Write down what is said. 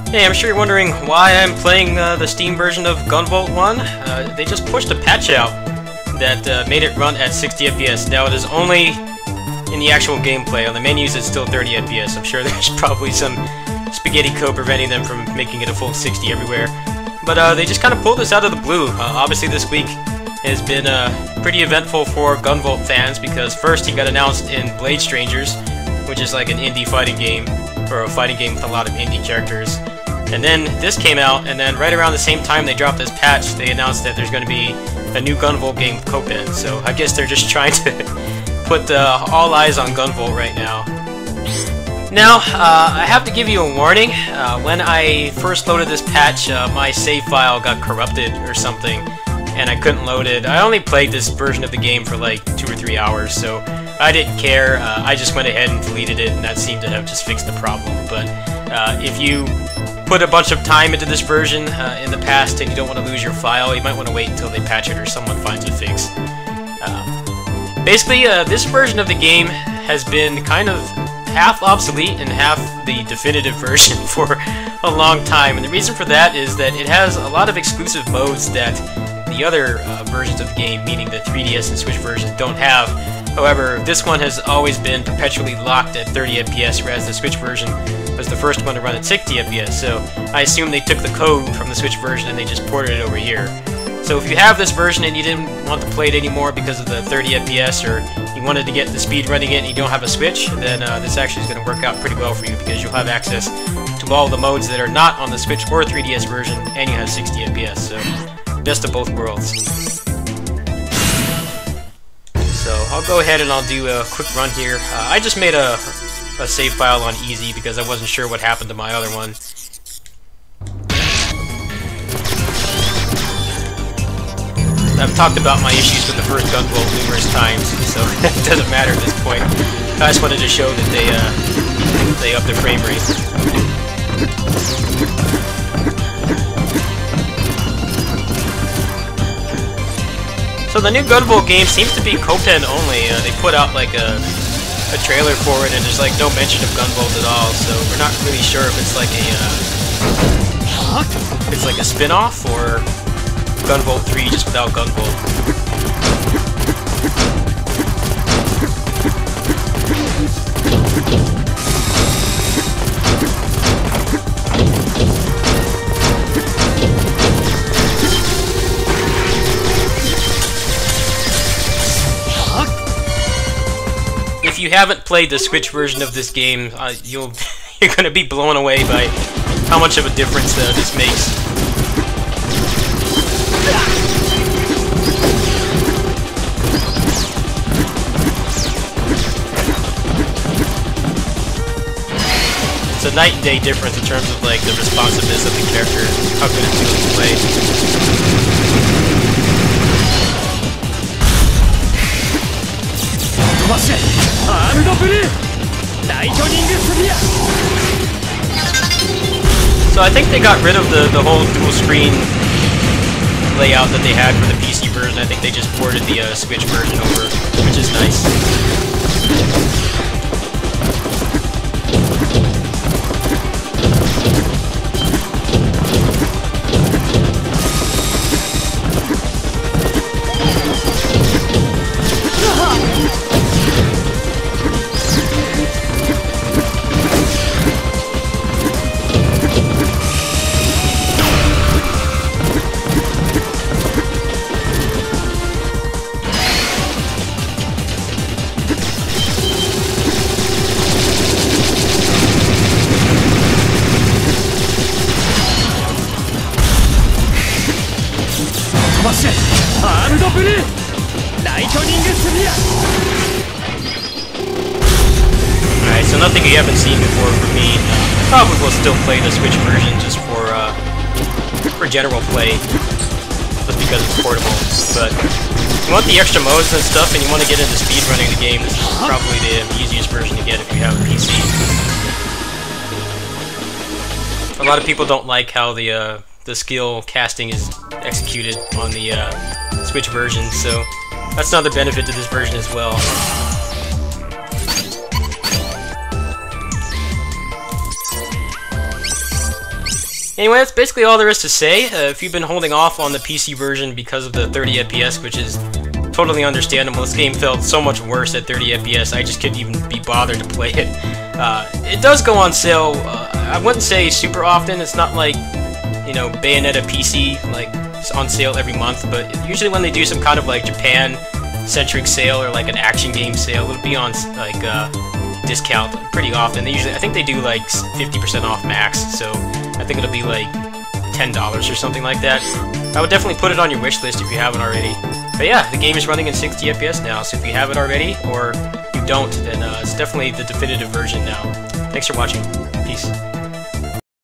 Hey, I'm sure you're wondering why I'm playing the Steam version of Gunvolt 1. They just pushed a patch out that made it run at 60 FPS. Now it is only in the actual gameplay. On the menus it's still 30 FPS. I'm sure there's probably some spaghetti code preventing them from making it a full 60 everywhere. But they just kind of pulled this out of the blue. Obviously this week has been pretty eventful for Gunvolt fans because first he got announced in Blade Strangers, which is like an indie fighting game, or a fighting game with a lot of indie characters. And then this came out, and then right around the same time they dropped this patch, they announced that there's going to be a new Gunvolt game with Copen. So I guess they're just trying to put all eyes on Gunvolt right now. Now, I have to give you a warning. When I first loaded this patch, my save file got corrupted or something, and I couldn't load it. I only played this version of the game for like 2 or 3 hours, so I didn't care. I just went ahead and deleted it, and that seemed to have just fixed the problem. But if you put a bunch of time into this version in the past and you don't want to lose your file, you might want to wait until they patch it or someone finds a fix. Basically, this version of the game has been kind of half obsolete and half the definitive version for a long time, and the reason for that is that it has a lot of exclusive modes that the other versions of the game, meaning the 3DS and Switch versions, don't have. However, this one has always been perpetually locked at 30 FPS, whereas the Switch version was the first one to run at 60 FPS, so I assume they took the code from the Switch version and they just ported it over here. So if you have this version and you didn't want to play it anymore because of the 30 FPS, or you wanted to get the speed running it and you don't have a Switch, then this actually is going to work out pretty well for you because you'll have access to all the modes that are not on the Switch or 3DS version, and you have 60 FPS, so best of both worlds. So I'll go ahead and I'll do a quick run here. I just made a save file on easy because I wasn't sure what happened to my other one. I've talked about my issues with the first Gunvolt numerous times, so it doesn't matter at this point. I just wanted to show that they up their frame rate. So the new Gunvolt game seems to be Copen only. They put out like a trailer for it, and there's like no mention of Gunvolt at all. So we're not really sure if it's like a spin-off or Gunvolt 3 just without Gunvolt. If you haven't played the Switch version of this game, you're going to be blown away by how much of a difference this makes. It's a night and day difference in terms of like the responsiveness of the character, how good it feels to play. So I think they got rid of the whole dual screen layout that they had for the PC version. I think they just ported the Switch version over, which is nice. Alright, so nothing you haven't seen before for me. Probably will still play the Switch version just for general play, just because it's portable. But if you want the extra modes and stuff, and you want to get into speedrunning the game, this is probably the easiest version to get if you have a PC. A lot of people don't like how the skill casting is executed on the Switch version, so that's another benefit to this version as well. Anyway, that's basically all there is to say. If you've been holding off on the PC version because of the 30 FPS, which is totally understandable, this game felt so much worse at 30 FPS, I just couldn't even be bothered to play it. It does go on sale, I wouldn't say super often. It's not like, you know, Bayonetta PC, like, it's on sale every month, but usually when they do some kind of, like, Japan-centric sale or, like, an action game sale, it'll be on, like, discount pretty often. They usually, I think they do, like, 50% off max, so I think it'll be, like, $10 or something like that. I would definitely put it on your wish list if you haven't already. But yeah, the game is running in 60 FPS now, so if you have it already, or you don't, then it's definitely the definitive version now. Thanks for watching. Peace.